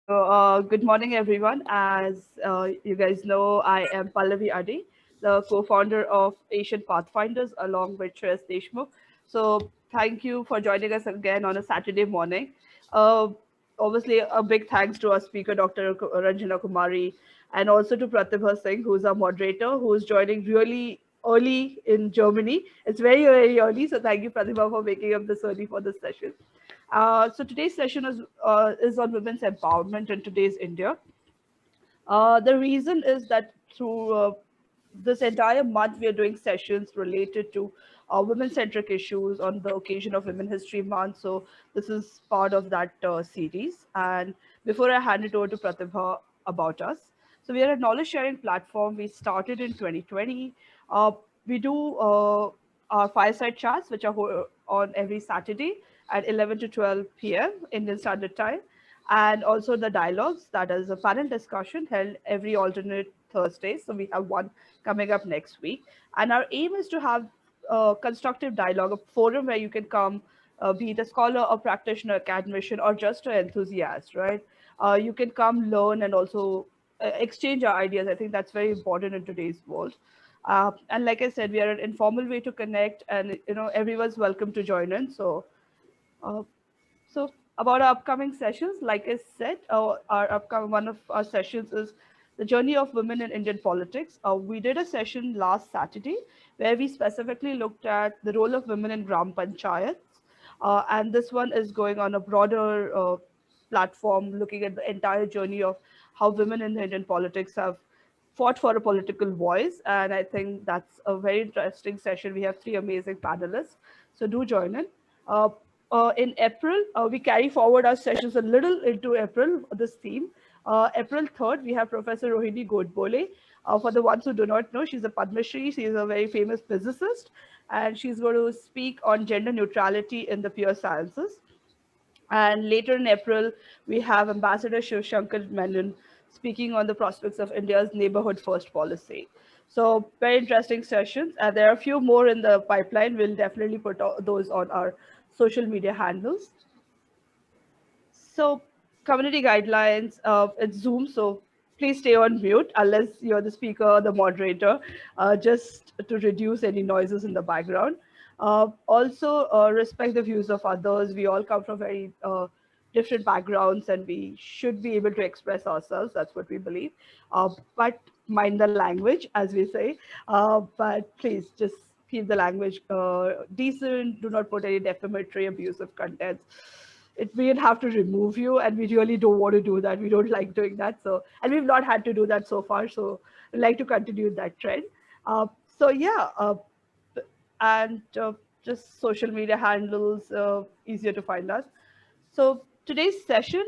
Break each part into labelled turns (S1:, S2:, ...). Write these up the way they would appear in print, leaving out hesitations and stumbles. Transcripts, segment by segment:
S1: Good morning, everyone. As you guys know, I am Pallavi Adi, the co-founder of Asian Pathfinders, along with Shreyas Deshmukh. So, thank you for joining us again on a Saturday morning. Uh, Obviously, a big thanks to our speaker, Dr. Ranjana Kumari, and also to Pratibha Singh, who's our moderator, who is joining really early in Germany. It's very, very early. So, thank you, Pratibha, for waking up this early for this session. So today's session is on women's empowerment in today's India. The reason is that through this entire month, we are doing sessions related to women-centric issues on the occasion of Women History Month. So this is part of that series. And before I hand it over to Pratibha about us, so we are a knowledge-sharing platform. We started in 2020. We do our fireside chats, which are on every Saturday at 11 to 12 p.m. Indian Standard Time, and also the dialogues, that is a panel discussion held every alternate Thursday. So we have one coming up next week, and our aim is to have constructive dialogue, a forum where you can come, be it a scholar, a practitioner, academician, or just an enthusiast, right? You can come learn and also exchange our ideas. I think that's very important in today's world. And like I said, we are an informal way to connect, and everyone's welcome to join in. Uh, so about our upcoming sessions, like I said, our upcoming one of our sessions is the journey of women in Indian politics. We did a session last Saturday where we specifically looked at the role of women in Gram Panchayats, and this one is going on a broader platform, looking at the entire journey of how women in the Indian politics have fought for a political voice. And I think that's a very interesting session. We have three amazing panelists, so do join in. Uh, in April, we carry forward our sessions a little into April, this theme. April 3rd, we have Professor Rohini Godbole. For the ones who do not know, she's a Padma Shri. She is a very famous physicist, and she's going to speak on gender neutrality in the pure sciences. And later in April, we have Ambassador Shiv Shankar Menon speaking on the prospects of India's neighborhood first policy. So very interesting sessions. And there are a few more in the pipeline. We'll definitely put those on our social media handles. So community guidelines, it's Zoom, so please stay on mute unless you're the speaker or the moderator, just to reduce any noises in the background. Also, respect the views of others. We all come from very different backgrounds, and we should be able to express ourselves. That's what we believe. But mind the language, as we say. But please just keep the language decent. Do not put any defamatory, abusive contents. It We'd have to remove you, and we really don't want to do that. We don't like doing that. So, and we've not had to do that so far. So, we like to continue that trend. So yeah, and just social media handles, easier to find us. So today's session,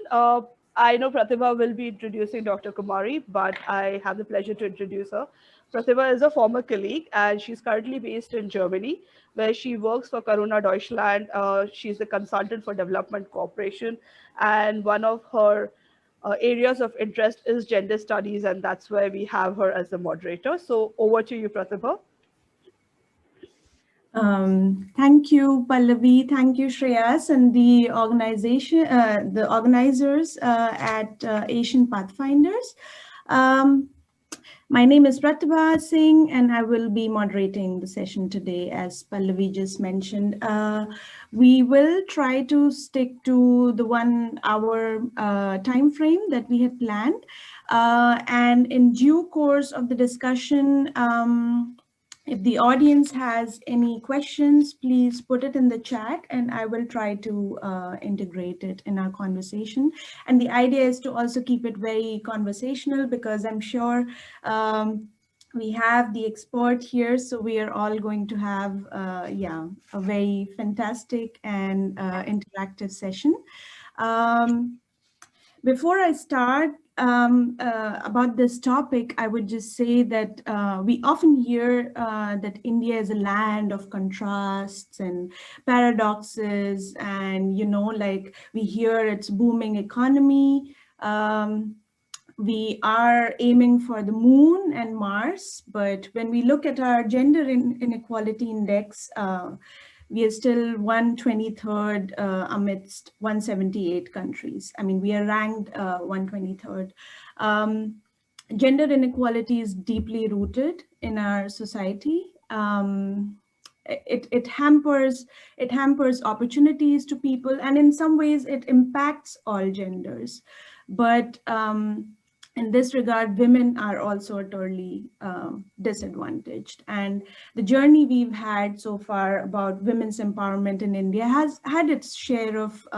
S1: I know Pratibha will be introducing Dr. Kumari, but I have the pleasure to introduce her. Pratibha is a former colleague, and she's currently based in Germany, where she works for Karuna Deutschland. She's a consultant for development cooperation, and one of her areas of interest is gender studies, and that's where we have her as the moderator. So over to you, Pratibha.
S2: Thank you, Pallavi. Thank you, Shreyas, and the the organizers at Asian Pathfinders. Um, my name is Pratibha Singh, and I will be moderating the session today, as Pallavi just mentioned. We will try to stick to the 1 hour time frame that we had planned. And in due course of the discussion, if the audience has any questions, please put it in the chat and I will try to integrate it in our conversation. And the idea is to also keep it very conversational, because I'm sure we have the expert here, so we are all going to have a very fantastic and interactive session. Before I start about this topic, I would just say that we often hear that India is a land of contrasts and paradoxes, and like we hear its booming economy. We are aiming for the moon and Mars, but when we look at our gender inequality index, we are still 123rd amidst 178 countries. I mean, we are ranked 123rd. Gender inequality is deeply rooted in our society. It hampers opportunities to people, and in some ways it impacts all genders. But in this regard, women are also utterly disadvantaged. And the journey we've had so far about women's empowerment in India has had its share of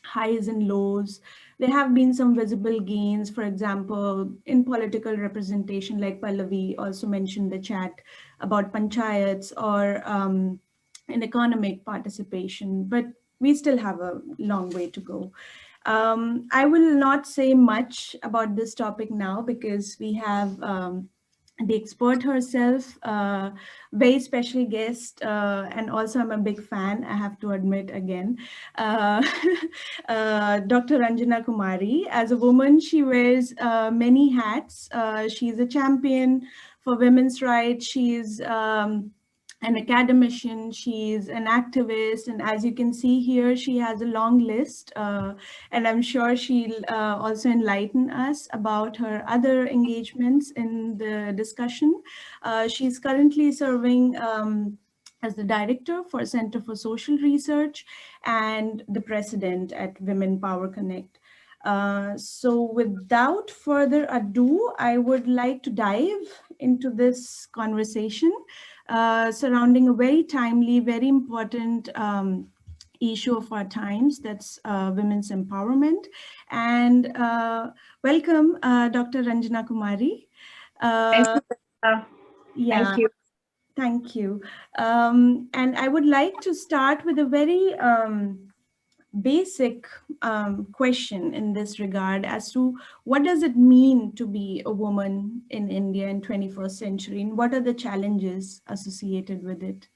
S2: highs and lows. There have been some visible gains, for example, in political representation, like Pallavi also mentioned the chat about panchayats, or in economic participation, but we still have a long way to go. I will not say much about this topic now because we have the expert herself, very special guest, and also I'm a big fan, I have to admit again, uh, Dr. Ranjana Kumari. As a woman, she wears many hats. She's a champion for women's rights. She's an academician, she's an activist, and as you can see here, she has a long list, and I'm sure she'll also enlighten us about her other engagements in the discussion. She's currently serving as the director for Center for Social Research and the president at Women Power Connect. So without further ado, I would like to dive into this conversation surrounding a very timely, very important issue of our times, that's women's empowerment. And welcome, Dr. Ranjana Kumari.
S3: Thank you.
S2: Yeah.
S3: Thank you.
S2: Thank you. And I would like to start with a very basic question in this regard as to what does it mean to be a woman in India in 21st century, and what are the challenges associated with it?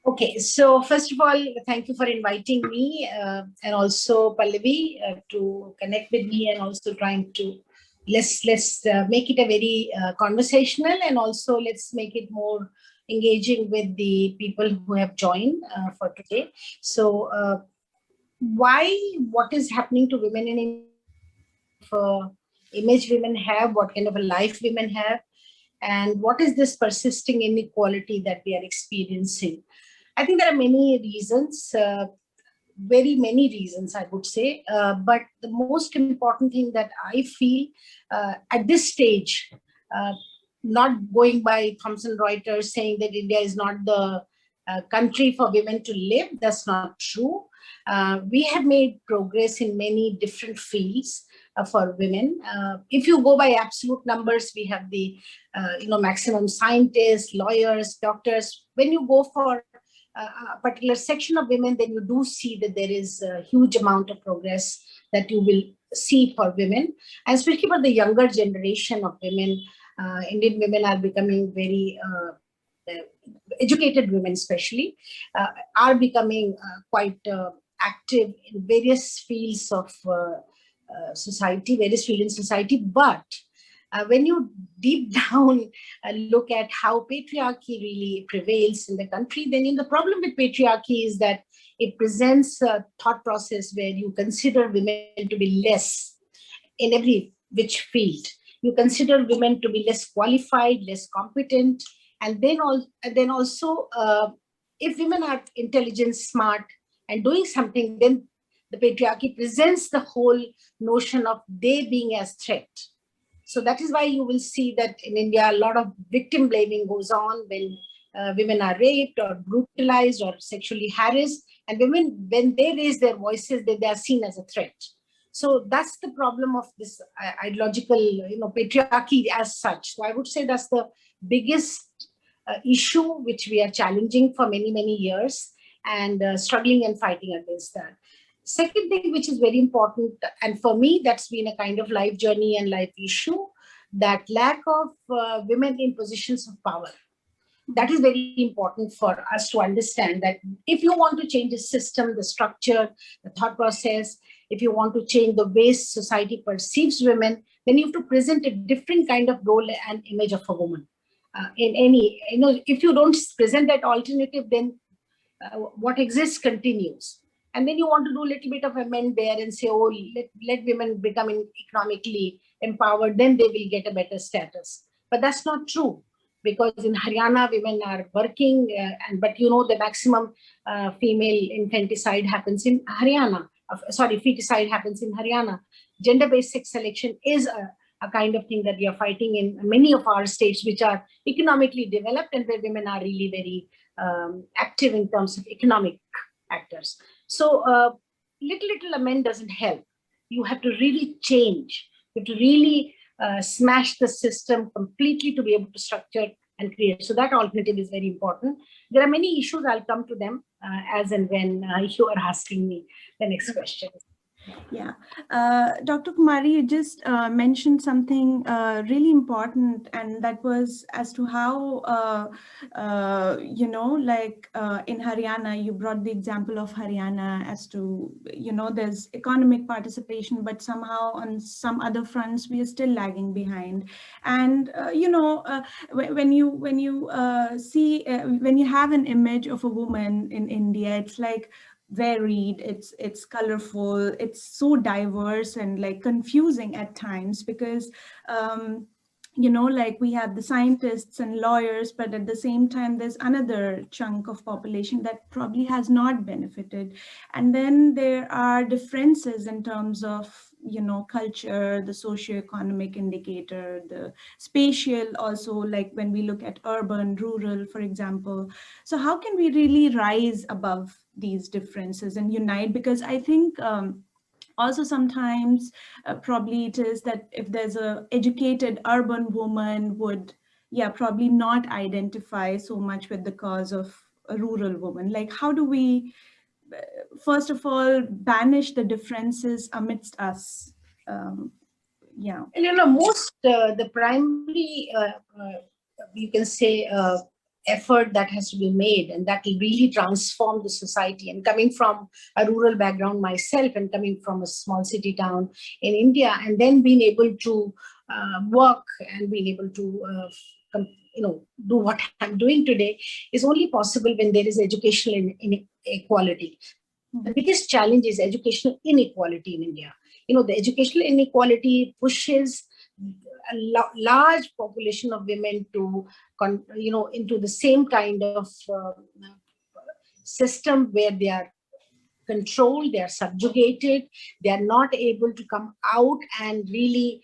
S3: Okay, so first of all, thank you for inviting me and also Pallavi to connect with me, and also trying to let's make it a very conversational, and also let's make it more engaging with the people who have joined for today. So what is happening to women in India, image women have, what kind of a life women have, and what is this persisting inequality that we are experiencing? I think there are many reasons, very many reasons, I would say. But the most important thing that I feel at this stage, not going by Thomson Reuters saying that India is not the country for women to live, that's not true. We have made progress in many different fields for women. If you go by absolute numbers, we have the maximum scientists, lawyers, doctors. When you go for a particular section of women, then you do see that there is a huge amount of progress that you will see for women, and especially for the younger generation of women. Indian women are becoming very educated women, especially are becoming quite active in various fields of society, various fields in society. But when you deep down look at how patriarchy really prevails in the country, then the problem with patriarchy is that it presents a thought process where you consider women to be less in every which field. You consider women to be less qualified, less competent, and then also if women are intelligent, smart, and doing something, then the patriarchy presents the whole notion of they being as threat. So that is why you will see that in India, a lot of victim blaming goes on when women are raped or brutalized or sexually harassed. And women, when they raise their voices, they are seen as a threat. So that's the problem of this ideological, patriarchy as such. So I would say that's the biggest issue which we are challenging for many, many years, and struggling and fighting against that. Second thing, which is very important, and for me, that's been a kind of life journey and life issue, that lack of women in positions of power. That is very important for us to understand, that if you want to change the system, the structure, the thought process, if you want to change the way society perceives women, then you have to present a different kind of role and image of a woman. in any, if you don't present that alternative, then what exists continues. And then you want to do a little bit of amend there and say, oh, let women become economically empowered, then they will get a better status. But that's not true, because in Haryana, women are working, but the maximum female infanticide happens in Haryana. Feticide happens in Haryana. Gender-based sex selection is a kind of thing that we are fighting in many of our states, which are economically developed and where women are really very active in terms of economic actors. So little amend doesn't help. You have to really change. You have to really smash the system completely to be able to structure and create. So that alternative is very important. There are many issues. I'll come to them as and when you are asking me the next question.
S2: Yeah, Dr. Kumari, you just mentioned something really important, and that was as to how, in Haryana, you brought the example of Haryana as to, there's economic participation, but somehow on some other fronts, we are still lagging behind. And, when you have an image of a woman in India, it's like varied, it's colorful, it's so diverse and like confusing at times, because we have the scientists and lawyers, but at the same time there's another chunk of population that probably has not benefited. And then there are differences in terms of culture, the socioeconomic indicator, the spatial also, like when we look at urban, rural, for example. So how can we really rise above these differences and unite? Because I think also sometimes probably it is that if there's a educated urban woman would probably not identify so much with the cause of a rural woman. Like, how do we first of all banish the differences amidst us?
S3: And most the primary you can say effort that has to be made, and that will really transform the society. And coming from a rural background myself, and coming from a small city town in India, and then being able to work and being able to do what I'm doing today, is only possible when there is educational inequality. The biggest challenge is educational inequality in India. The educational inequality pushes a large population of women to, into the same kind of system where they are controlled, they are subjugated, they are not able to come out and really,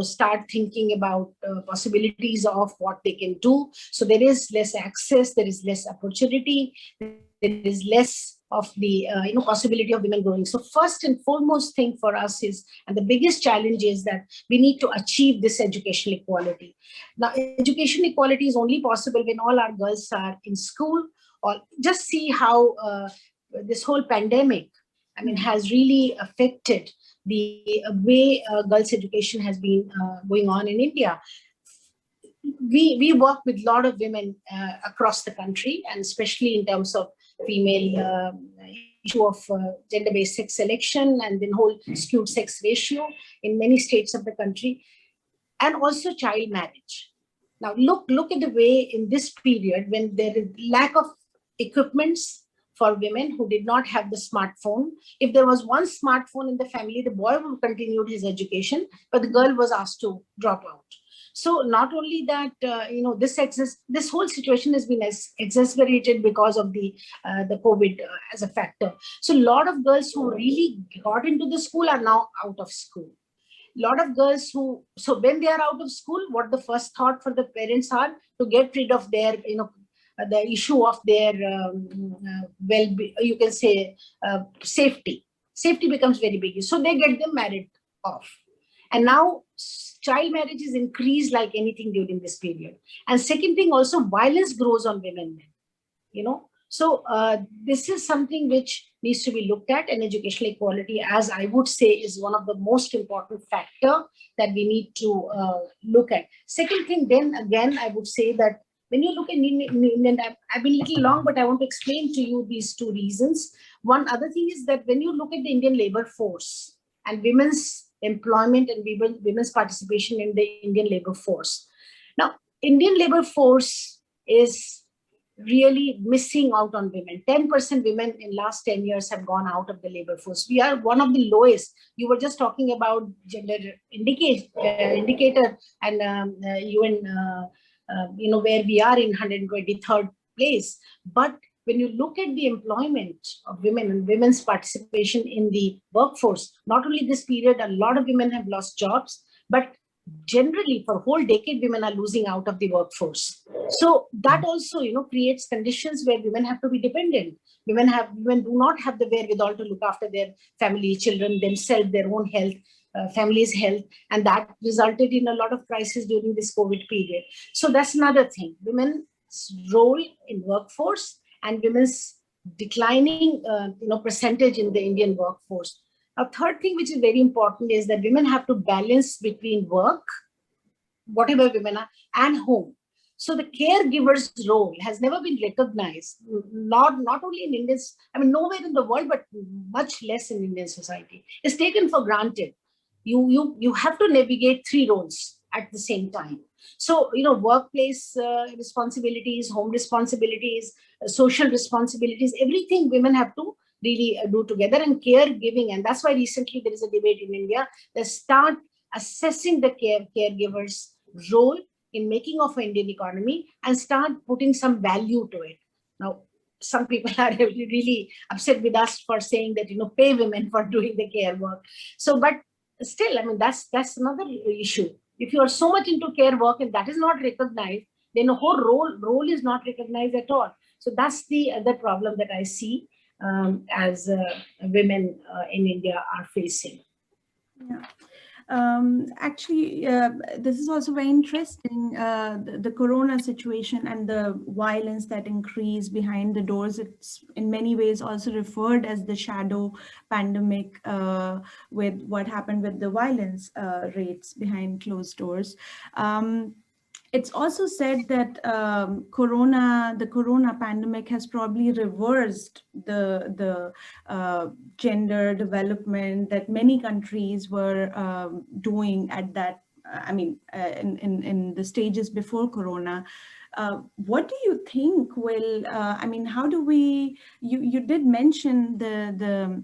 S3: start thinking about possibilities of what they can do. So there is less access, there is less opportunity, there is less of the possibility of women growing. So first and foremost thing for us is, and the biggest challenge is, that we need to achieve this educational equality. Now, education equality is only possible when all our girls are in school. Or just see how this whole pandemic, has really affected the way girls' education has been going on in India. We work with a lot of women across the country, and especially in terms of female issue of gender-based sex selection, and then whole skewed sex ratio in many states of the country, and also child marriage. Now look at the way in this period, when there is lack of equipments for women who did not have the smartphone. If there was one smartphone in the family, the boy would continue his education, but the girl was asked to drop out. So not only that, this whole situation has been exacerbated because of the COVID as a factor. So a lot of girls who really got into the school are now out of school. A lot of girls so when they are out of school, what the first thought for the parents are to get rid of their, the issue of their you can say safety. Safety becomes very big. So they get them married off. And now child marriage is increased like anything during this period. And second thing, also violence grows on women. So this is something which needs to be looked at, and educational equality, as I would say, is one of the most important factor that we need to look at. Second thing, then again, I would say that when you look at Indian, I've been a little long, but I want to explain to you these two reasons. One other thing is that when you look at the Indian labor force and women's employment and women's participation in the Indian labor force. Now, Indian labor force is really missing out on women. 10% women in last 10 years have gone out of the labor force. We are one of the lowest. You were just talking about gender indicator and UN, where we are in 123rd place. But when you look at the employment of women and women's participation in the workforce, not only this period, a lot of women have lost jobs, but generally for a whole decade, women are losing out of the workforce. So that also, creates conditions where women have to be dependent. Women do not have the wherewithal to look after their family, children, themselves, their own health, family's health, and that resulted in a lot of crisis during this COVID period. So that's another thing. Women's role in workforce and women's declining, percentage in the Indian workforce. A third thing which is very important is that women have to balance between work, whatever women are, and home. So the caregiver's role has never been recognized, not only in Indian, nowhere in the world, but much less in Indian society. It's taken for granted. You have to navigate three roles at the same time. So, workplace responsibilities, home responsibilities, social responsibilities, everything women have to really do together, and caregiving. And that's why recently there is a debate in India that start assessing the caregivers' role in making of an Indian economy and start putting some value to it. Now, some people are really upset with us for saying that, pay women for doing the care work. So, but still, that's another issue. If you are so much into care work and that is not recognized, then the whole role is not recognized at all. So that's the other problem that I see as women in India are facing.
S2: Yeah. Actually, this is also very interesting, the corona situation and the violence that increased behind the doors. It's in many ways also referred as the shadow pandemic, with what happened with the violence rates behind closed doors. It's also said that the corona pandemic has probably reversed the gender development that many countries were doing at that, in the stages before corona. What do you think will, how do we, you did mention the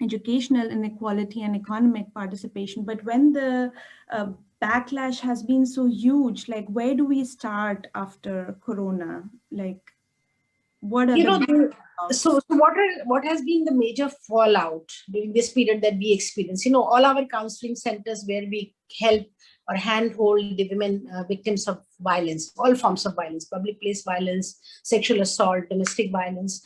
S2: educational inequality and economic participation, but when the backlash has been so huge, like where do we start after corona? Like, what are
S3: so what has been the major fallout during this period that we experience? All our counseling centers where we help or handhold the women victims of violence, all forms of violence, public place violence, sexual assault, domestic violence.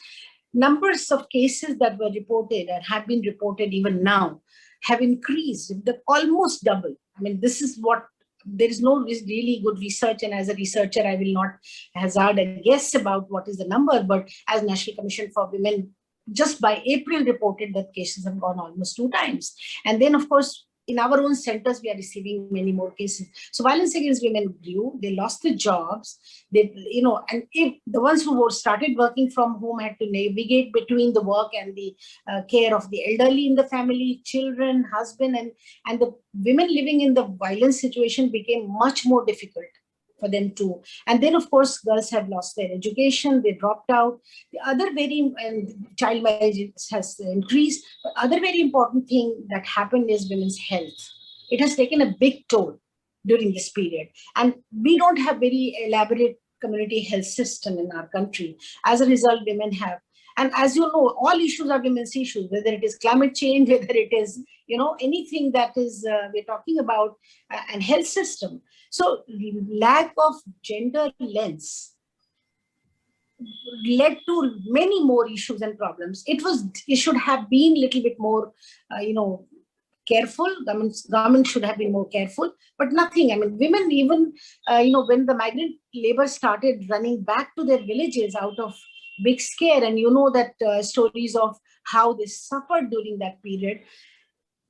S3: Numbers of cases that were reported and have been reported even now have increased, almost double. This is what, there is no really good research, and as a researcher, I will not hazard a guess about what is the number, but as National Commission for Women, just by April reported that cases have gone almost 2 times. And then, of course, in our own centers, we are receiving many more cases. So violence against women grew, they lost their jobs, and if the ones who started working from home had to navigate between the work and the care of the elderly in the family, children, husband, and the women living in the violence situation became much more difficult for them too. And then, of course, girls have lost their education, they dropped out. The other and child marriage has increased. The other very important thing that happened is women's health. It has taken a big toll during this period. And we don't have very elaborate community health system in our country. As a result, women have, and as you know, all issues are women's issues, whether it is climate change, whether it is, anything that is, we're talking about, and health system. So lack of gender lens led to many more issues and problems. It should have been a little bit more, careful. Government should have been more careful, but nothing. Women even, when the migrant labor started running back to their villages out of big scare, and that stories of how they suffered during that period.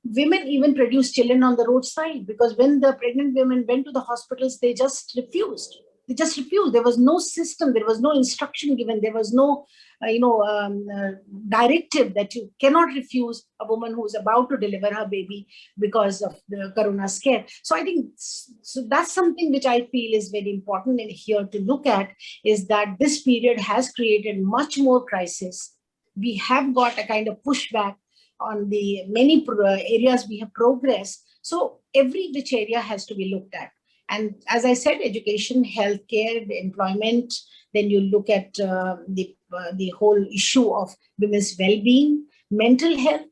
S3: Women even produced children on the roadside, because when the pregnant women went to the hospitals, they just refused. They just refused. There was no system. There was no instruction given. There was no, directive that you cannot refuse a woman who's about to deliver her baby because of the Karuna scare. So I think that's something which I feel is very important in here to look at, is that this period has created much more crisis. We have got a kind of pushback on the many areas we have progressed. So every which area has to be looked at. And as I said, education, healthcare, the employment, then you look at the whole issue of women's well-being, mental health.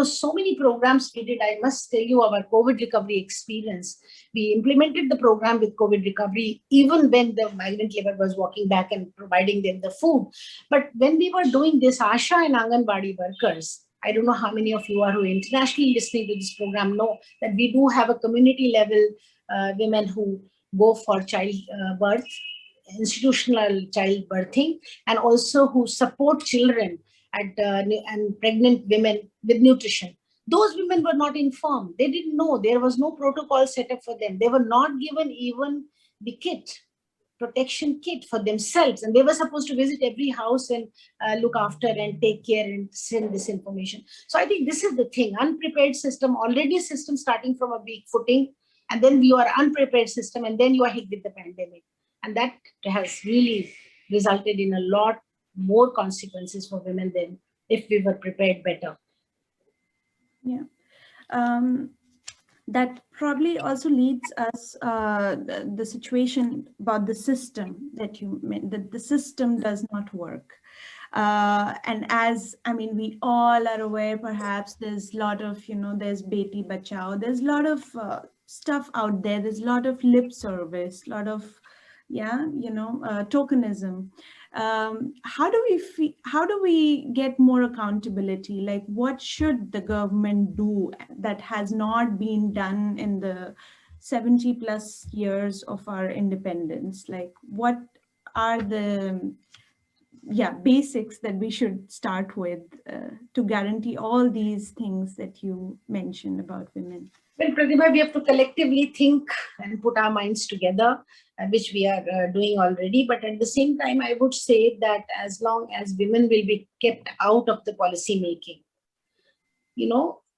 S3: So many programs we did. I must tell you our COVID recovery experience. We implemented the program with COVID recovery, even when the migrant labor was walking back and providing them the food. But when we were doing this, Asha and Anganwadi workers, I don't know how many of you are who are internationally listening to this program know that we do have a community level women who go for child birth, institutional child birthing, and also who support children and pregnant women with nutrition. Those women were not informed. They didn't know. There was no protocol set up for them. They were not given even the protection kit for themselves, and they were supposed to visit every house and look after and take care and send this information. So I think this is the thing, unprepared system, already system starting from a weak footing, and then you are unprepared system, and then you are hit with the pandemic, and that has really resulted in a lot more consequences for women than if we were prepared better.
S2: Yeah. That probably also leads us the situation about the system that you meant, that the system does not work. And we all are aware, perhaps there's a lot of, there's Beti Bachao, there's a lot of stuff out there, there's a lot of lip service, a lot of, tokenism. How do we get more accountability? Like, what should the government do that has not been done in the 70 plus years of our independence? Like, what are the basics that we should start with to guarantee all these things that you mentioned about women?
S3: Well, Pratibha, we have to collectively think and put our minds together, which we are doing already. But at the same time, I would say that as long as women will be kept out of the policy making,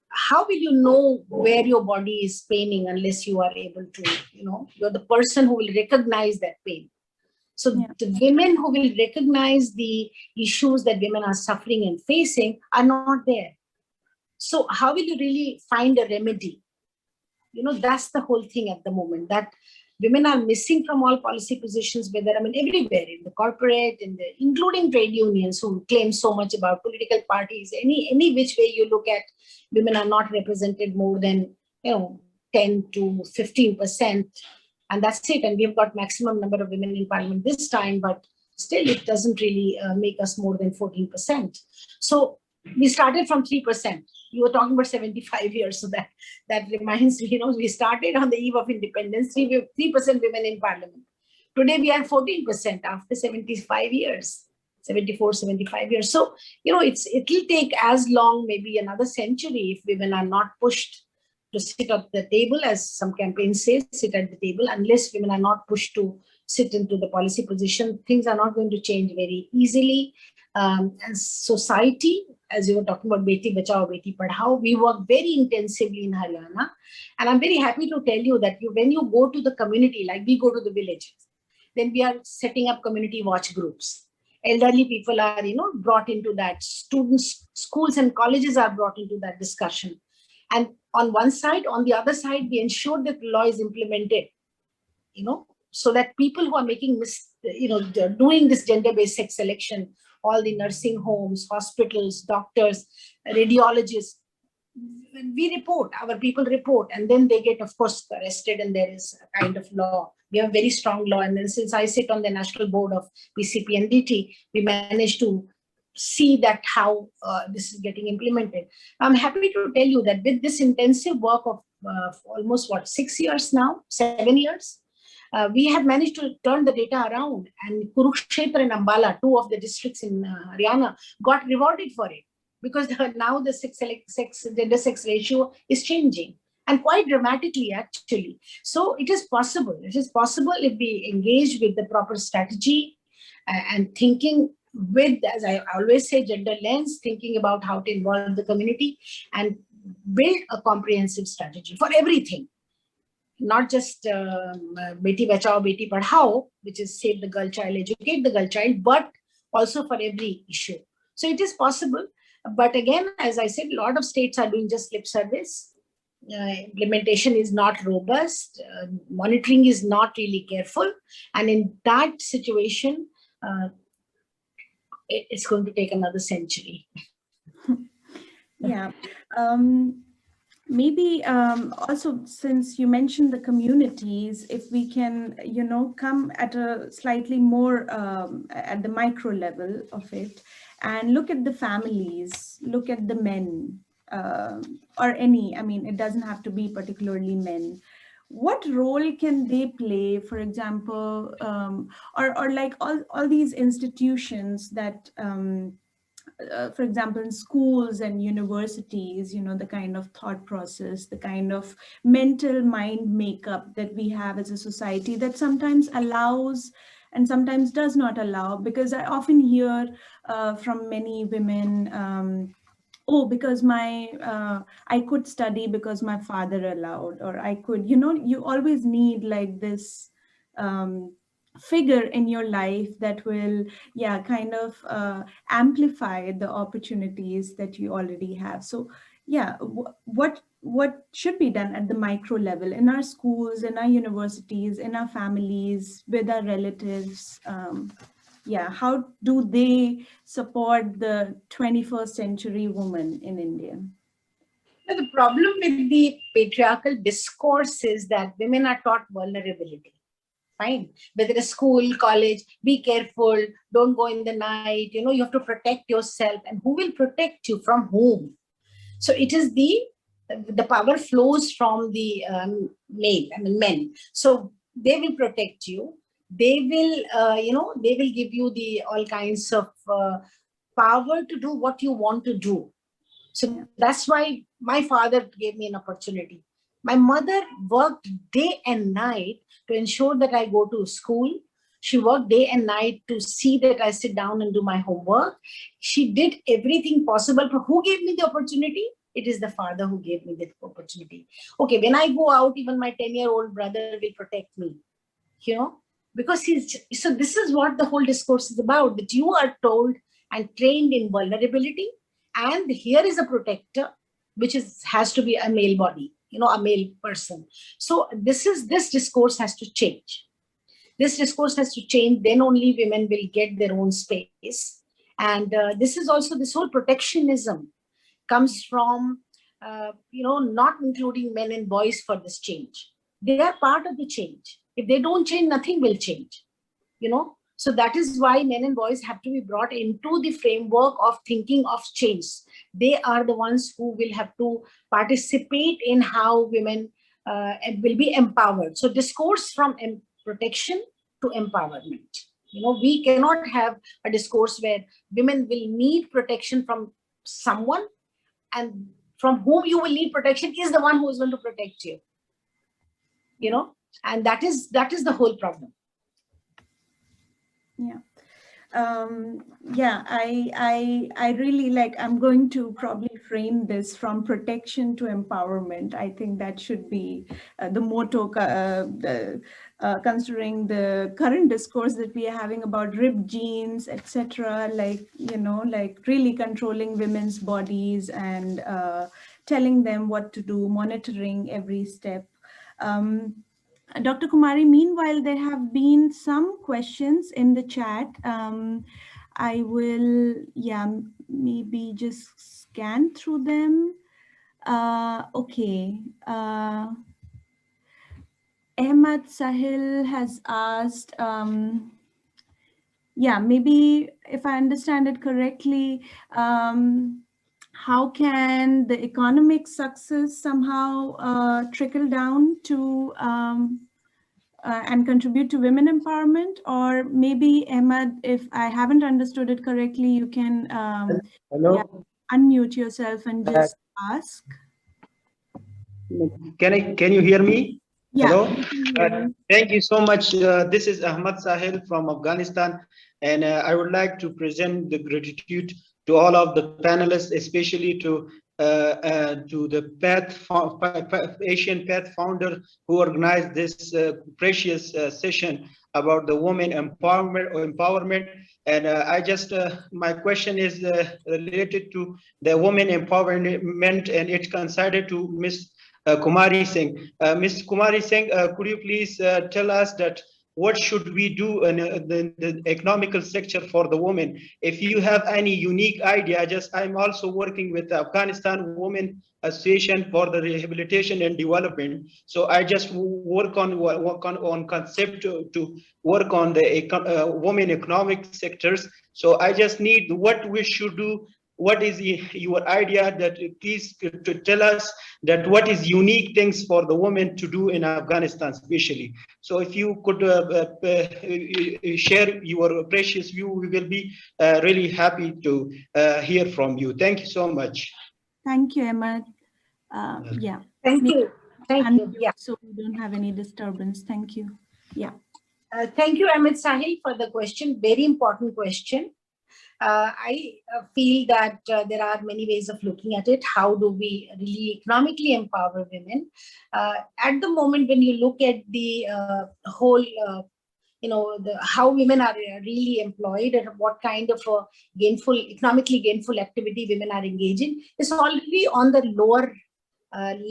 S3: how will you know where your body is paining unless you are able to, you're the person who will recognize that pain. So the women who will recognize the issues that women are suffering and facing are not there. So how will you really find a remedy? That's the whole thing at the moment, that women are missing from all policy positions, whether, everywhere, in the corporate, including trade unions who claim so much about political parties, any which way you look at, women are not represented more than, 10 to 15%. And that's it. And we've got maximum number of women in parliament this time, but still it doesn't really make us more than 14%. So we started from 3%. You were talking about 75 years. So that reminds me, we started on the eve of independence, 3% women in parliament. Today we are 14% after 75 years, 74, 75 years. So, it'll take as long, maybe another century, if women are not pushed to sit at the table, as some campaigns say, sit at the table. Unless women are not pushed to sit into the policy position, things are not going to change very easily. And society, as you were talking about Beti Bachao, Beti Padhao, we work very intensively in Haryana. And I'm very happy to tell you that when you go to the community, like we go to the villages, then we are setting up community watch groups. Elderly people are, brought into that. Students, schools and colleges are brought into that discussion. And on one side, on the other side, we ensure that the law is implemented, so that people who are making, doing this gender-based sex selection, all the nursing homes, hospitals, doctors, radiologists, our people report, and then they get, of course, arrested, and there is a kind of law. We have a very strong law. And then since I sit on the national board of PCP and DT, we managed to see that how this is getting implemented. I'm happy to tell you that with this intensive work of almost 6 years now, 7 years, we have managed to turn the data around, and Kurukshetra and Ambala, 2 of the districts in Haryana, got rewarded for it, because now the gender sex ratio is changing. and quite dramatically, actually. So it is possible. It is possible if we engage with the proper strategy and thinking with, as I always say, gender lens, thinking about how to involve the community and build a comprehensive strategy for everything. Not just Beti Bachao, Beti Padhao, which is save the girl child, educate the girl child, but also for every issue. So it is possible. But again, as I said, a lot of states are doing just lip service. Implementation is not robust. Monitoring is not really careful. And in that situation, it's going to take another century.
S2: Yeah. Maybe also, since you mentioned the communities, if we can, come at a slightly more at the micro level of it and look at the families, look at the men or any, I mean, it doesn't have to be particularly men. What role can they play, for example, or like all these institutions that for example, in schools and universities, the kind of thought process, the kind of mental mind makeup that we have as a society that sometimes allows and sometimes does not allow, because I often hear from many women, oh, because I could study because my father allowed, or I could, you always need like this figure in your life that will, kind of amplify the opportunities that you already have. So what should be done at the micro level in our schools, in our universities, in our families, with our relatives? How do they support the 21st century woman in India?
S3: Now, the problem with the patriarchal discourse is that women are taught vulnerability. Fine. Whether a school, college, be careful, don't go in the night, you have to protect yourself. And who will protect you? From whom? So it is the power flows from the men. So they will protect you. They will, they will give you the all kinds of power to do what you want to do. So that's why my father gave me an opportunity. My mother worked day and night to ensure that I go to school. She worked day and night to see that I sit down and do my homework. She did everything possible. But who gave me the opportunity? It is the father who gave me the opportunity. Okay, when I go out, even my 10-year-old brother will protect me, because so this is what the whole discourse is about, that you are told and trained in vulnerability. And here is a protector, which has to be a male body, a male person. So this discourse has to change. This discourse has to change. Then only women will get their own space. And this is also, this whole protectionism comes from, not including men and boys for this change. They are part of the change. If they don't change, nothing will change, So that is why men and boys have to be brought into the framework of thinking of change. They are the ones who will have to participate in how women will be empowered. So discourse from protection to empowerment. We cannot have a discourse where women will need protection from someone, and from whom you will need protection is the one who is going to protect you. And that is the whole problem.
S2: I really like, I'm going to probably frame this from protection to empowerment. I think that should be the motto, considering the current discourse that we are having about ripped jeans, etc. Like, like really controlling women's bodies and telling them what to do, monitoring every step. Dr. Kumari, meanwhile, there have been some questions in the chat. I will, maybe just scan through them. Okay. Ahmad Sahil has asked, maybe if I understand it correctly, how can the economic success somehow trickle down to and contribute to women empowerment? Or maybe, Ahmad, if I haven't understood it correctly, you can
S4: Hello?
S2: unmute yourself and just ask.
S4: Can you hear me?
S2: Yeah.
S4: Hello. Thank you so much. This is Ahmad Sahil from Afghanistan, and I would like to present the gratitude to all of the panelists, especially to the Asian Path founder who organized this precious session about the women empowerment. And my question is related to the women empowerment, and it's considered to Miss Kumari Singh. Ms. Kumari Singh, could you please tell us that what should we do in the economical sector for the women? If you have any unique idea, I'm also working with the Afghanistan Women Association for the Rehabilitation and Development. So I just work on concept to work on the women economic sectors. So I just need what we should do. What is your idea that please to tell us that what is unique things for the women to do in Afghanistan, especially. So if you could share your precious view, we will be really happy to hear from you. Thank you so much.
S2: Thank you, Ahmad. Yeah.
S3: Thank you. Thank you. Yeah.
S2: So we don't have any disturbance. Thank you. Yeah.
S3: Thank you, Amit Sahil, for the question. Very important question. I feel that there are many ways of looking at it. How do we really economically empower women? At the moment, when you look at the whole, how women are really employed and what kind of economically gainful activity women are engaging, is already on the lower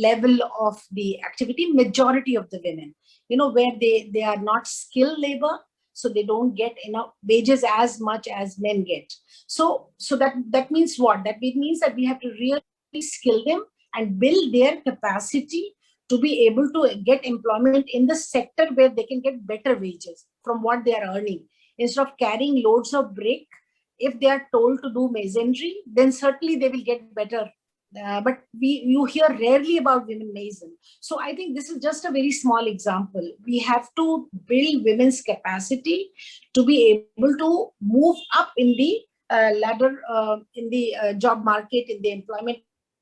S3: level of the activity. Majority of the women, where they are not skilled labor, so they don't get enough wages as much as men get. So that means what? That means that we have to really skill them and build their capacity to be able to get employment in the sector where they can get better wages from what they are earning. Instead of carrying loads of brick, if they are told to do masonry, then certainly they will get better. But you hear rarely about women mason. So I think this is just a very small example. We have to build women's capacity to be able to move up in the ladder, in the job market, in the employment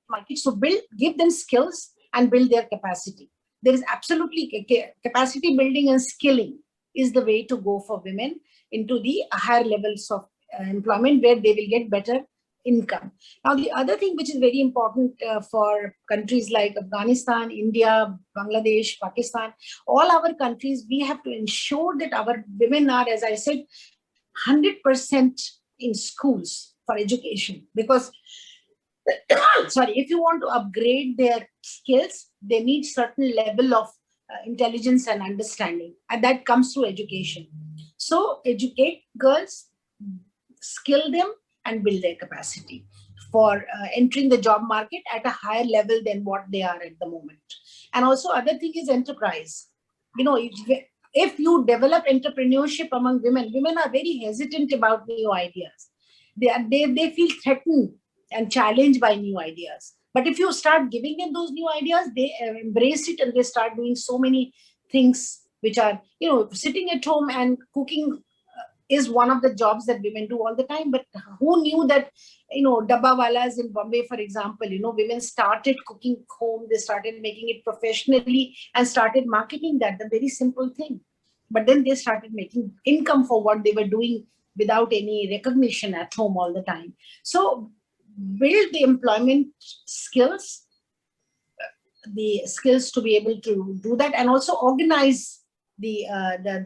S3: market. So give them skills and build their capacity. There is absolutely capacity building and skilling is the way to go for women into the higher levels of employment where they will get better income. Now, the other thing which is very important for countries like Afghanistan, India, Bangladesh, Pakistan, all our countries, we have to ensure that our women are, as I said, 100% in schools for education. Because, if you want to upgrade their skills, they need certain level of intelligence and understanding, and that comes through education. So educate girls, skill them, and build their capacity for entering the job market at a higher level than what they are at the moment. And also other thing is enterprise. If you develop entrepreneurship among women, women are very hesitant about new ideas. They feel threatened and challenged by new ideas. But if you start giving them those new ideas, they embrace it and they start doing so many things which are, sitting at home and cooking is one of the jobs that women do all the time. But who knew that, dabbawalas in Bombay, for example, women started cooking home, they started making it professionally and started marketing that, the very simple thing. But then they started making income for what they were doing without any recognition at home all the time. So build the employment skills, the skills to be able to do that, and also organize the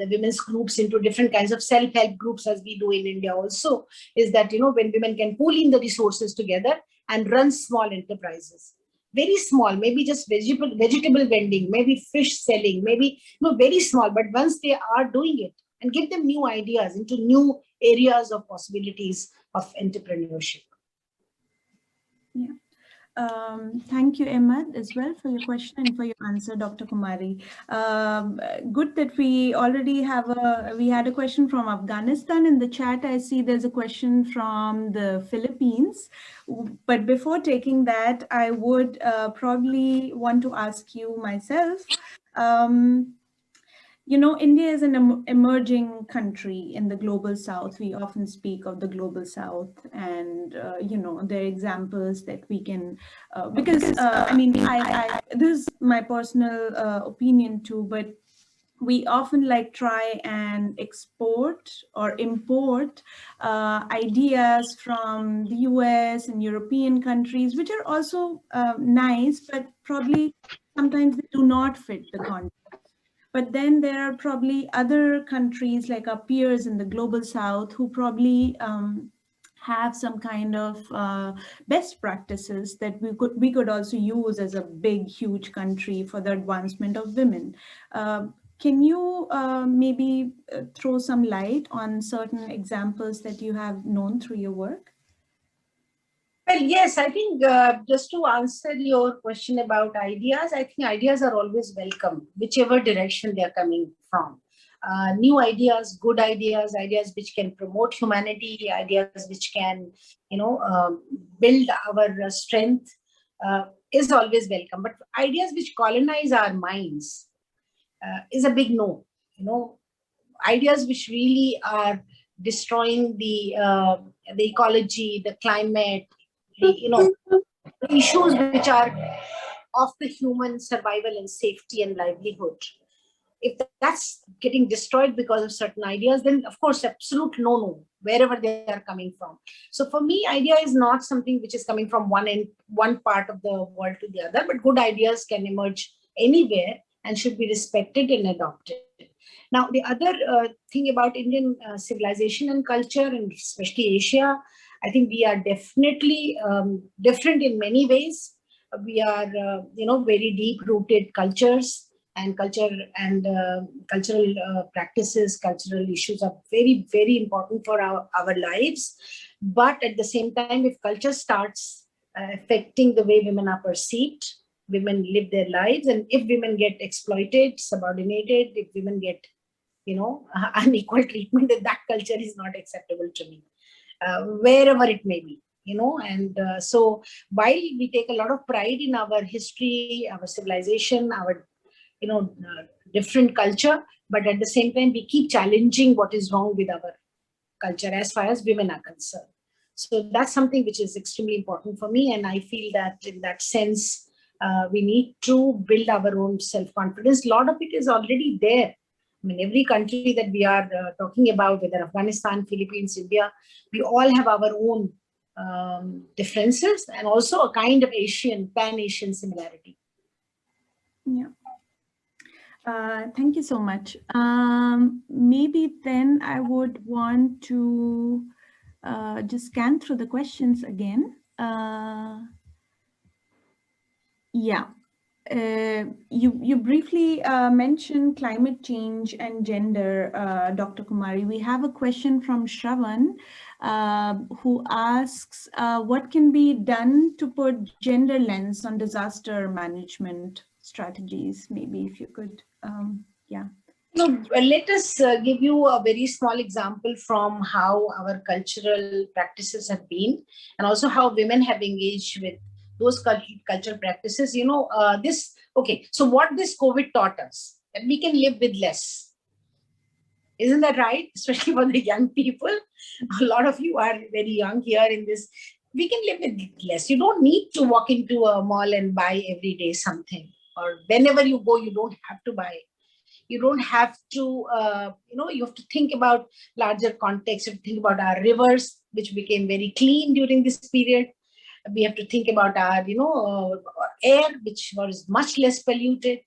S3: women's groups into different kinds of self-help groups, as we do in India also, is that, when women can pool in the resources together and run small enterprises, very small, maybe just vegetable vending, maybe fish selling, maybe, very small, but once they are doing it, and give them new ideas into new areas of possibilities of entrepreneurship.
S2: Yeah. Thank you, Ahmad, as well, for your question and for your answer, Dr. Kumari. Good that we already we had a question from Afghanistan in the chat. I see there's a question from the Philippines. But before taking that, I would probably want to ask you myself. India is an emerging country in the global south. We often speak of the global south, and there are examples that we can, because I this is my personal opinion too, but we often try and export or import ideas from the US and European countries, which are also nice, but probably sometimes they do not fit the context. But then there are probably other countries like our peers in the global south who probably have some kind of best practices that we could also use as a big, huge country for the advancement of women. Can you maybe throw some light on certain examples that you have known through your work?
S3: Well, yes, I think just to answer your question about ideas, I think ideas are always welcome, whichever direction they are coming from. New ideas, good ideas, ideas which can promote humanity, ideas which can, build our strength is always welcome. But ideas which colonize our minds is a big no. Ideas which really are destroying the ecology, the climate, the issues which are of the human survival and safety and livelihood. If that's getting destroyed because of certain ideas, then of course, absolute no, wherever they are coming from. So for me, idea is not something which is coming from one part of the world to the other, but good ideas can emerge anywhere and should be respected and adopted. Now, the other thing about Indian civilization and culture, and especially Asia, I think we are definitely different in many ways. We are, very deep-rooted cultures, and cultural practices, cultural issues are very, very important for our lives. But at the same time, if culture starts affecting the way women are perceived, women live their lives, and if women get exploited, subordinated, if women get, unequal treatment, then that culture is not acceptable to me. Wherever it may be, and so while we take a lot of pride in our history, our civilization, our, different culture, but at the same time, we keep challenging what is wrong with our culture as far as women are concerned. So that's something which is extremely important for me. And I feel that in that sense, we need to build our own self-confidence. A lot of it is already there. I mean, every country that we are talking about, whether Afghanistan, Philippines, India, we all have our own differences and also a kind of pan-Asian similarity.
S2: Yeah. Thank you so much. Maybe then I would want to just scan through the questions again. Yeah. You briefly mentioned climate change and gender, Dr. Kumari. We have a question from Shravan who asks, what can be done to put gender lens on disaster management strategies? Maybe if you could, yeah.
S3: Let us give you a very small example from how our cultural practices have been, and also how women have engaged with those cultural practices. So what this COVID taught us, that we can live with less. Isn't that right? Especially for the young people. A lot of you are very young here in this. We can live with less. You don't need to walk into a mall and buy every day something. Or whenever you go, you don't have to buy. You don't have to, you have to think about larger context. You have to think about our rivers, which became very clean during this period. We have to think about our, air, which was much less polluted.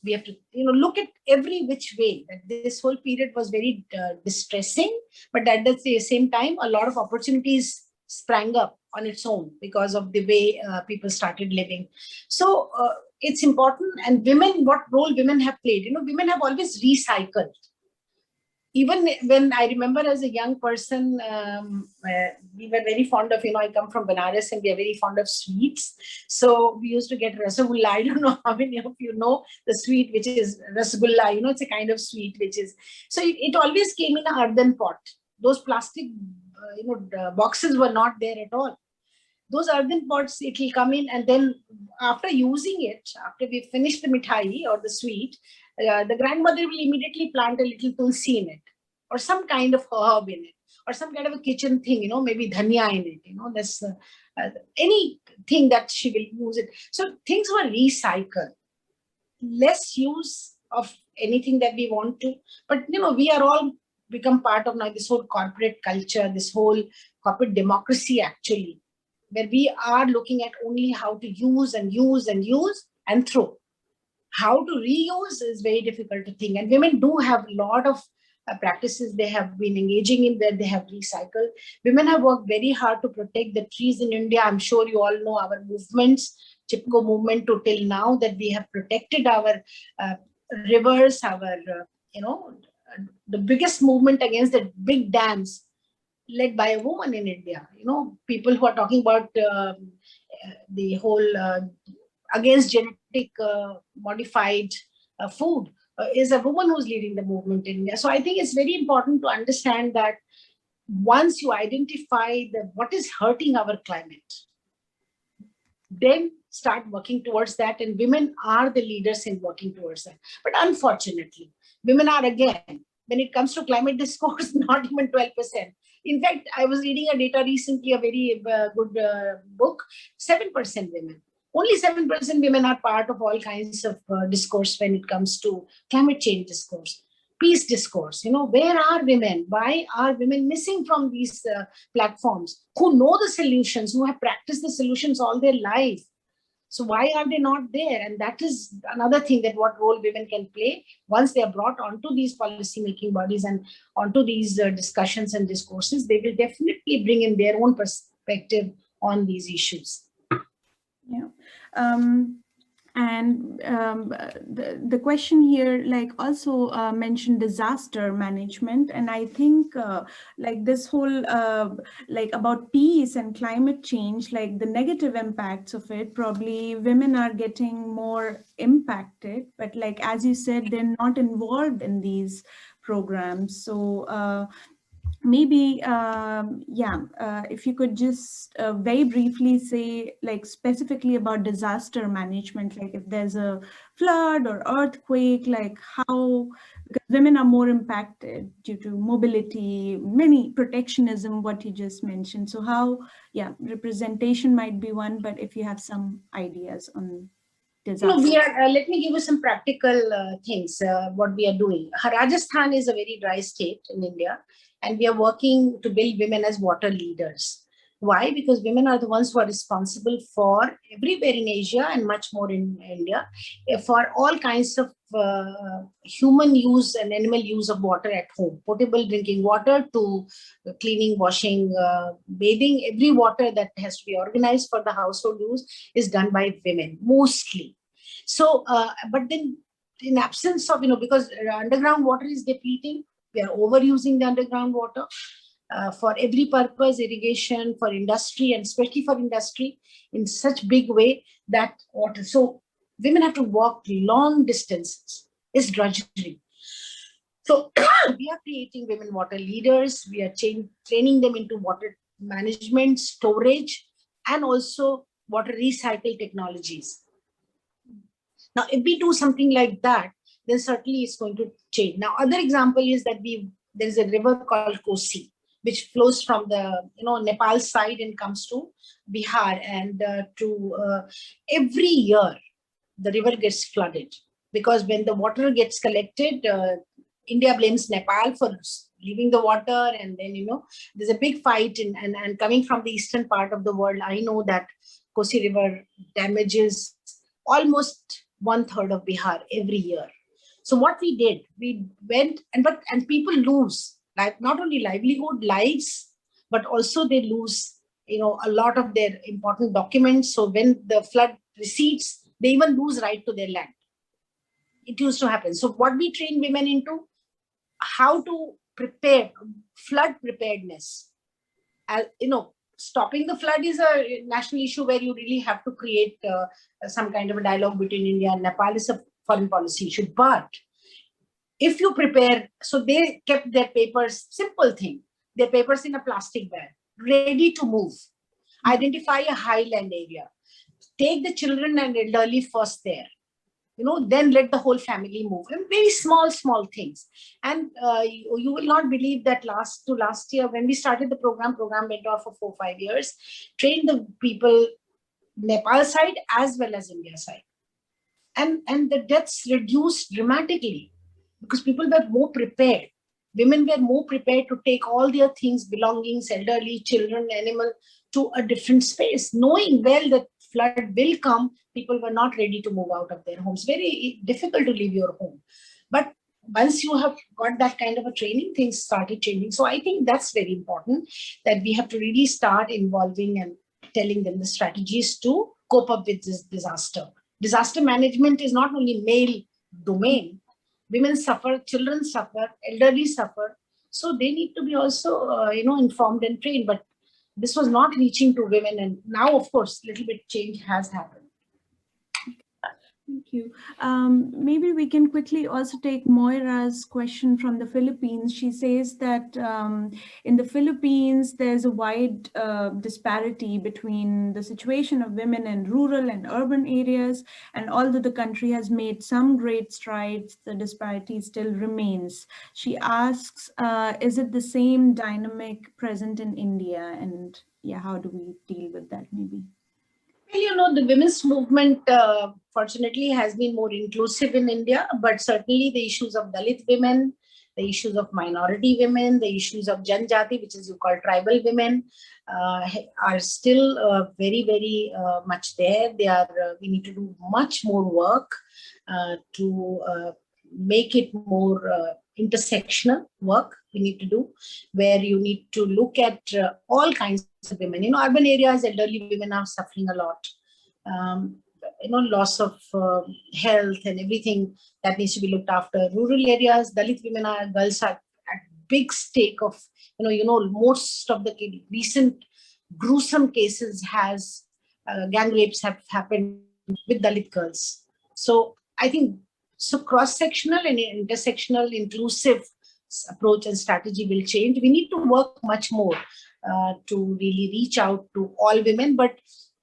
S3: We have to, look at every which way. That this whole period was very distressing, but at the same time, a lot of opportunities sprang up on its own because of the way people started living. So it's important. And women, what role women have played? Women have always recycled. Even when I remember as a young person, we were very fond of, I come from Benares and we are very fond of sweets. So we used to get rasgulla. I don't know how many of you know the sweet, which is rasgulla. It's a kind of sweet, which is, so it always came in an earthen pot. Those plastic, boxes were not there at all. Those earthen pots, it will come in, and then after using it, after we finish the mithai or the sweet, the grandmother will immediately plant a little tulsi in it, or some kind of herb in it, or some kind of a kitchen thing, maybe dhania in it, there's anything that she will use it. So things were recycled, less use of anything that we want to, but we are all become part of now this whole corporate culture, this whole corporate democracy actually, where we are looking at only how to use and use and use and throw. How to reuse is very difficult to think. And women do have a lot of practices they have been engaging in where they have recycled. Women have worked very hard to protect the trees in India. I'm sure you all know our movements, Chipko movement to till now, that we have protected our rivers, our, the biggest movement against the big dams led by a woman in India. People who are talking about the whole against genetic modified food is a woman who's leading the movement in India. So I think it's very important to understand that once you identify what is hurting our climate, then start working towards that. And women are the leaders in working towards that. But unfortunately, women are, again, when it comes to climate discourse, not even 12%. In fact, I was reading a data recently, a very good book, 7% women. Only 7% women are part of all kinds of discourse when it comes to climate change discourse, peace discourse. Where are women? Why are women missing from these platforms who know the solutions, who have practiced the solutions all their life? So why are they not there? And that is another thing, that what role women can play once they are brought onto these policy making bodies and onto these discussions and discourses. They will definitely bring in their own perspective on these issues.
S2: Yeah. The question here, like, also mentioned disaster management, and I think like this whole like about peace and climate change, like the negative impacts of it, probably women are getting more impacted, but like as you said, they're not involved in these programs. So maybe if you could just very briefly say, like, specifically about disaster management, like if there's a flood or earthquake, like how, because women are more impacted due to mobility, many protectionism, what you just mentioned. So how, representation might be one, but if you have some ideas on disaster.
S3: We are, let me give you some practical things, what we are doing. Rajasthan is a very dry state in India, and we are working to build women as water leaders. Why? Because women are the ones who are responsible for everywhere in Asia and much more in India for all kinds of human use and animal use of water at home, potable drinking water to cleaning, washing, bathing. Every water that has to be organized for the household use is done by women mostly. So, but then in absence of, because underground water is depleting, we are overusing the underground water for every purpose, irrigation, for industry, and especially for industry in such big way that water. So women have to walk long distances. It's drudgery. So we are creating women water leaders. We are training them into water management, storage, and also water recycle technologies. Now, if we do something like that, then certainly it's going to change. Now, other example is that there is a river called Kosi, which flows from the Nepal side and comes to Bihar, and every year the river gets flooded, because when the water gets collected, India blames Nepal for leaving the water, and then there's a big fight. And coming from the eastern part of the world, I know that Kosi River damages almost 1/3 of Bihar every year. So what we did, we went and people lose, like, not only livelihood, lives, but also they lose a lot of their important documents. So when the flood recedes, they even lose right to their land. It used to happen. So what we train women into, how to prepare, flood preparedness. Stopping the flood is a national issue where you really have to create some kind of a dialogue between India and Nepal. It's a foreign policy issue. But if you prepare, so they kept their papers, simple thing, their papers in a plastic bag, ready to move. Identify a highland area. Take the children and elderly first there. then let the whole family move. And very small things. And you will not believe that last year, when we started the program went on for 4-5 years, trained the people Nepal side as well as India side. And the deaths reduced dramatically because people were more prepared. Women were more prepared to take all their things, belongings, elderly, children, animal, to a different space, knowing well that flood will come. People were not ready to move out of their homes. Very difficult to leave your home. But once you have got that kind of a training, things started changing. So I think that's very important, that we have to really start involving and telling them the strategies to cope up with this disaster. Disaster management is not only male domain. Women suffer, children suffer, elderly suffer. So they need to be also, informed and trained. But this was not reaching to women. And now, of course, a little bit change has happened.
S2: Thank you. Maybe we can quickly also take Moira's question from the Philippines. She says that in the Philippines, there's a wide disparity between the situation of women in rural and urban areas. And although the country has made some great strides, the disparity still remains. She asks, is it the same dynamic present in India? And yeah, how do we deal with that maybe?
S3: Well, the women's movement, fortunately, has been more inclusive in India, but certainly the issues of Dalit women, the issues of minority women, the issues of Janjati, which is you call tribal women, are still very, very much there. We need to do much more work to make it more intersectional work we need to do, where you need to look at all kinds of women. Urban areas, elderly women are suffering a lot. Loss of health and everything that needs to be looked after. Rural areas, Dalit girls are at big stake of, most of the recent gruesome cases gang rapes have happened with Dalit girls. So I think, cross-sectional and intersectional inclusive approach and strategy will change. We need to work much more to really reach out to all women, but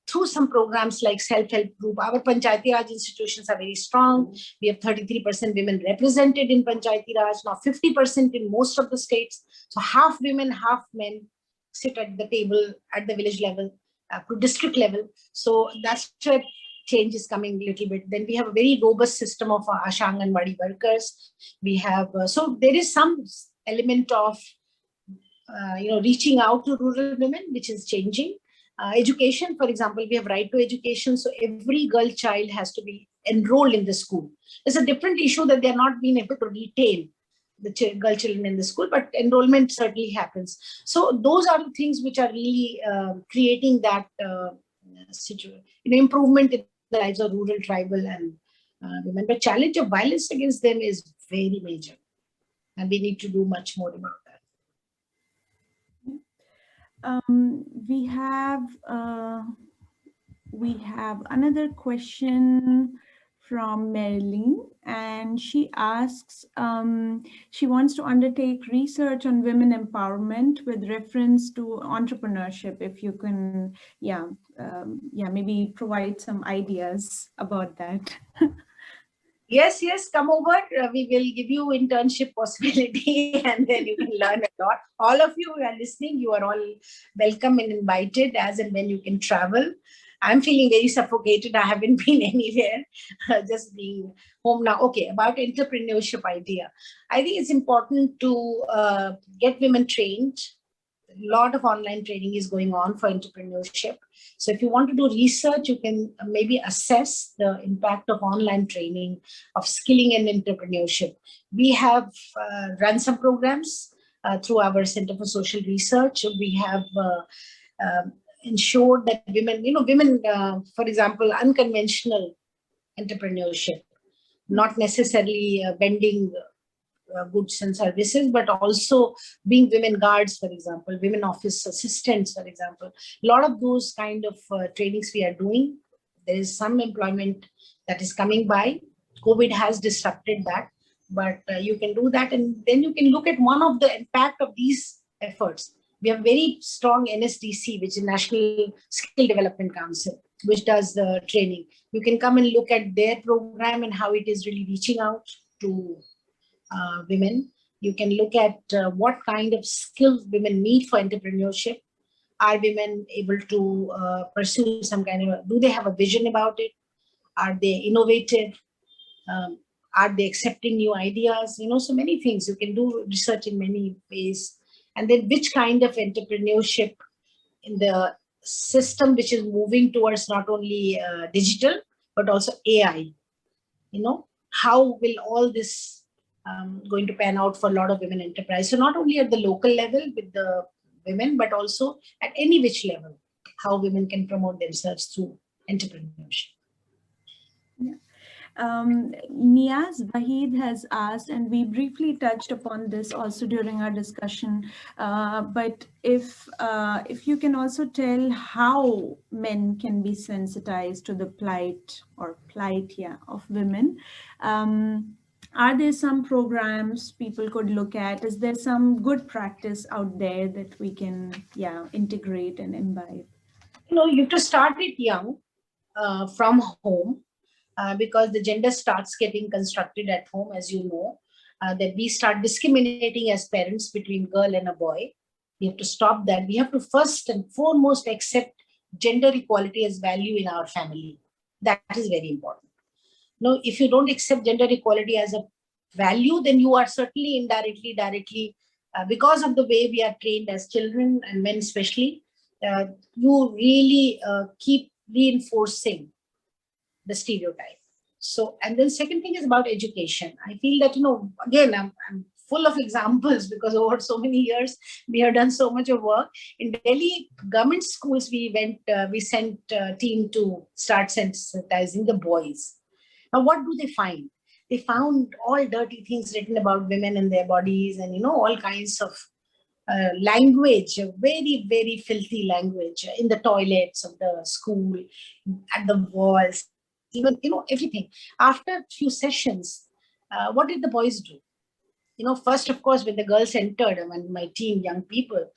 S3: through some programs like self-help group. Our Panchayati Raj institutions are very strong. We have 33% women represented in Panchayati Raj, now 50% in most of the states. So half women, half men sit at the table at the village level, to district level. So that's where change is coming a little bit. Then we have a very robust system of Asha Anganwadi workers. We have, so there is some element of, reaching out to rural women, which is changing. Education, for example, we have right to education. So every girl child has to be enrolled in the school. It's a different issue that they're not being able to retain the girl children in the school, but enrollment certainly happens. So those are the things which are really creating that situation, improvement in the lives of rural, tribal, and women. The challenge of violence against them is very major, and we need to do much more about that.
S2: We have another question from Marilyn, and she asks, she wants to undertake research on women empowerment with reference to entrepreneurship. If you can, maybe provide some ideas about that.
S3: Yes, come over. We will give you internship possibility and then you can learn a lot. All of you who are listening, you are all welcome and invited as and when you can travel. I'm feeling very suffocated. I haven't been anywhere, just being home now. Okay, about entrepreneurship idea. I think it's important to get women trained. A lot of online training is going on for entrepreneurship. So if you want to do research, you can maybe assess the impact of online training, of skilling and entrepreneurship. We have run some programs through our Center for Social Research. We have ensured that women, for example, unconventional entrepreneurship, not necessarily vending goods and services, but also being women guards, for example, women office assistants, for example. A lot of those kind of trainings we are doing. There is some employment that is coming by. COVID has disrupted that, but you can do that. And then you can look at one of the impact of these efforts. We have very strong NSDC, which is National Skill Development Council. which does the training. You can come and look at their program and how it is really reaching out to women. You can look at what kind of skills women need for entrepreneurship. Are women able to pursue some kind of, do they have a vision about it? Are they innovative? Are they accepting new ideas? So many things. You can do research in many ways. And then which kind of entrepreneurship in the system which is moving towards not only digital, but also AI. How will all this going to pan out for a lot of women enterprise? So not only at the local level with the women, but also at any which level, how women can promote themselves through entrepreneurship.
S2: Niaz Wahid has asked, and we briefly touched upon this also during our discussion, but if you can also tell how men can be sensitized to the plight of women. Are there some programs people could look at? Is there some good practice out there that we can integrate and imbibe?
S3: You have to start it young, from home. Because the gender starts getting constructed at home, as you know, that we start discriminating as parents between girl and a boy. We have to stop that. We have to first and foremost accept gender equality as value in our family. That is very important. If you don't accept gender equality as a value, then you are certainly indirectly, directly, because of the way we are trained as children and men especially, you really keep reinforcing the stereotype. So, and then second thing is about education. I feel that, again, I'm full of examples because over so many years, we have done so much of work. In Delhi government schools, we sent a team to start sensitizing the boys. Now, what do they find? They found all dirty things written about women and their bodies and, all kinds of language, very, very filthy language in the toilets of the school, at the walls, even, everything. After a few sessions, what did the boys do? First, of course, when the girls entered, and my team, young people,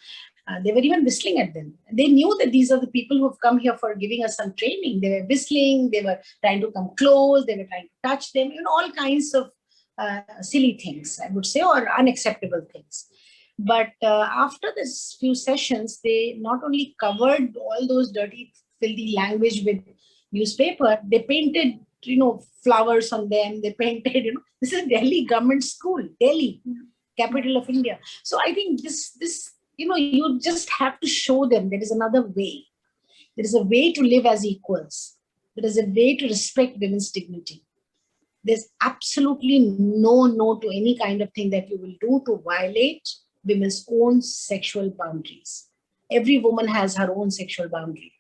S3: they were even whistling at them. They knew that these are the people who have come here for giving us some training. They were whistling, they were trying to come close, they were trying to touch them, all kinds of silly things, I would say, or unacceptable things. But after this few sessions, they not only covered all those dirty, filthy language with newspaper, they painted, flowers on them. They painted, this is Delhi government school, Delhi, capital of India. So I think this, you just have to show them there is another way. There is a way to live as equals. There is a way to respect women's dignity. There's absolutely no to any kind of thing that you will do to violate women's own sexual boundaries. Every woman has her own sexual boundary.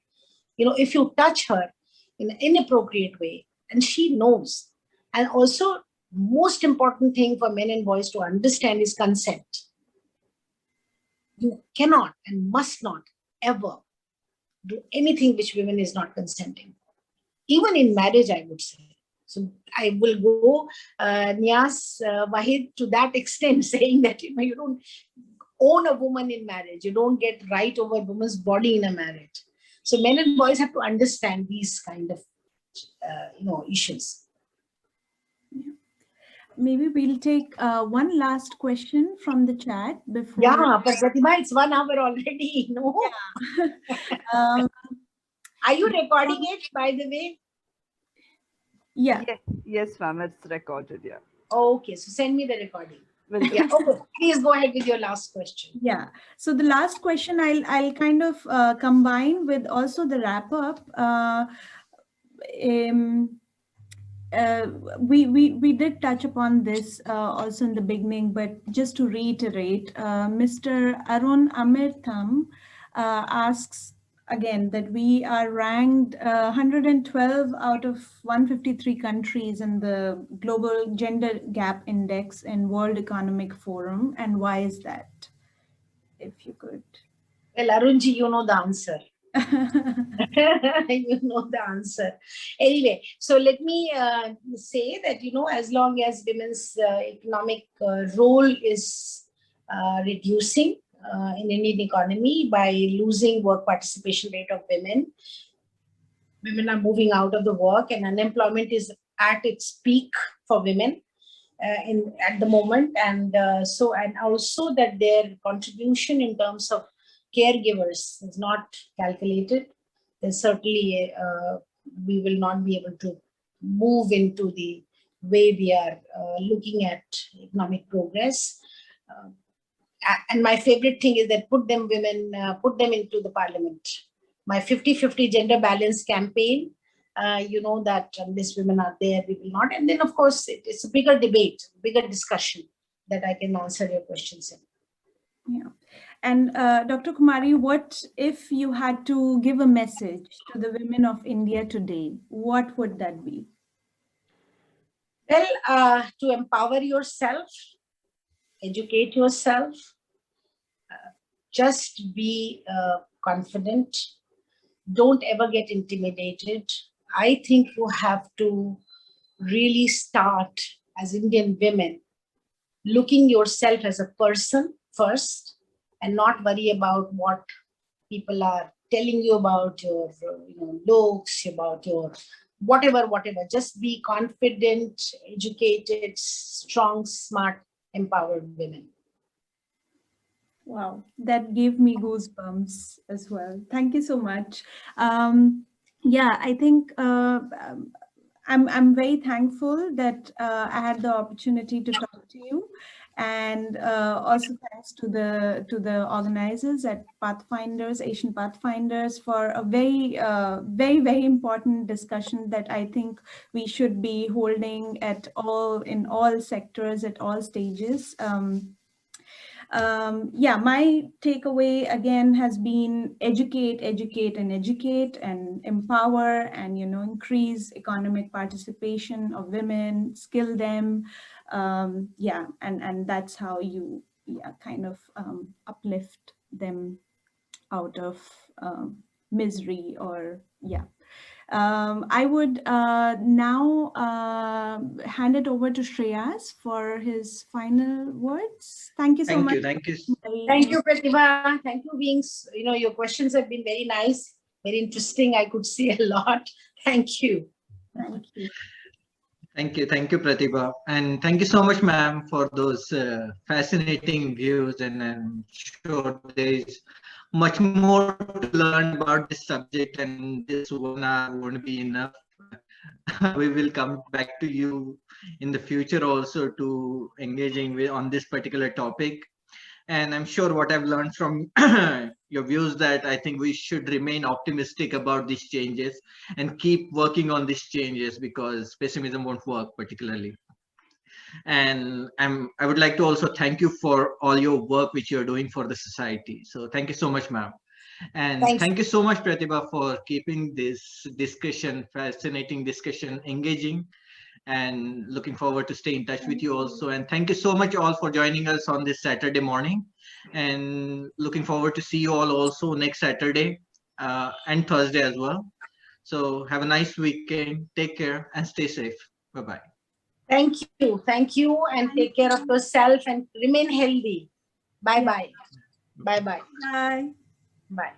S3: If you touch her in an inappropriate way, and she knows. And also, most important thing for men and boys to understand is consent. You cannot and must not ever do anything which women is not consenting. Even in marriage, I would say. So I will go, Niaz Wahid, to that extent, saying that you don't own a woman in marriage. You don't get right over a woman's body in a marriage. So men and boys have to understand these kind of issues.
S2: Maybe we'll take one last question from the chat before.
S3: Yeah, but Pratibha, it's 1 hour already. No. Yeah. Are you recording it, by the way?
S2: Yeah.
S1: Yes, ma'am. It's recorded. Yeah.
S3: Okay, so send me the recording. Yeah. Okay, please go ahead with your last question.
S2: Yeah. So the last question I'll kind of combine with also the wrap up. We did touch upon this also in the beginning, but just to reiterate, Mr. Arun Amirtham asks again that we are ranked 112 out of 153 countries in the Global Gender Gap Index in World Economic Forum. And why is that? If you could.
S3: Well, Arunji, you know the answer. You know the answer. Anyway, so let me say that, as long as women's economic role is reducing in Indian economy by losing work participation rate of women, women are moving out of the work, and unemployment is at its peak for women at the moment, and also that their contribution in terms of caregivers is not calculated. Then certainly we will not be able to move into the way we are looking at economic progress. And my favorite thing is that put them into the parliament. My 50-50 gender balance campaign, you know that unless women are there, we will not. And then, of course, it's a bigger debate, bigger discussion that I can answer your questions in.
S2: Yeah. And Dr. Kumari, what if you had to give a message to the women of India today? What would that be?
S3: Well, to empower yourself, educate yourself, just be confident. Don't ever get intimidated. I think you have to really start as Indian women looking yourself as a person first, and not worry about what people are telling you about your looks, about your whatever. Just be confident, educated, strong, smart, empowered women.
S2: Wow, that gave me goosebumps as well. Thank you so much. Yeah, I think I'm very thankful that I had the opportunity to talk to you, and also thanks to the organizers at Pathfinders, Asian Pathfinders, for a very important discussion that I think we should be holding in all sectors at all stages. Yeah, my takeaway again has been educate, and empower, and increase economic participation of women, skill them. Yeah, and that's how you kind of uplift them out of misery, or yeah. I would now hand it over to Shreyas for his final words. Thank you so much.
S4: Thank you.
S3: Thank you, Pratibha. Thank you being, your questions have been very nice, very interesting. I could see a lot. Thank you.
S2: Thank you.
S4: Thank you, Pratibha. And thank you so much, ma'am, for those fascinating views. And I'm sure there is much more to learn about this subject, and this 1 hour won't be enough. We will come back to you in the future also to engaging on this particular topic. And I'm sure what I've learned from your views, that I think we should remain optimistic about these changes and keep working on these changes, because pessimism won't work particularly. And I would like to also thank you for all your work which you're doing for the society. So thank you so much, ma'am. And thank you so much, Pratibha, for keeping this discussion, fascinating discussion, engaging. And looking forward to stay in touch with you also. And thank you so much all for joining us on this Saturday morning, and looking forward to see you all also next Saturday and Thursday as well. So have a nice weekend, take care, and stay safe. Bye-bye.
S3: Thank you, and take care of yourself and remain healthy. Bye-bye. Bye-bye.
S2: Bye.
S3: Bye.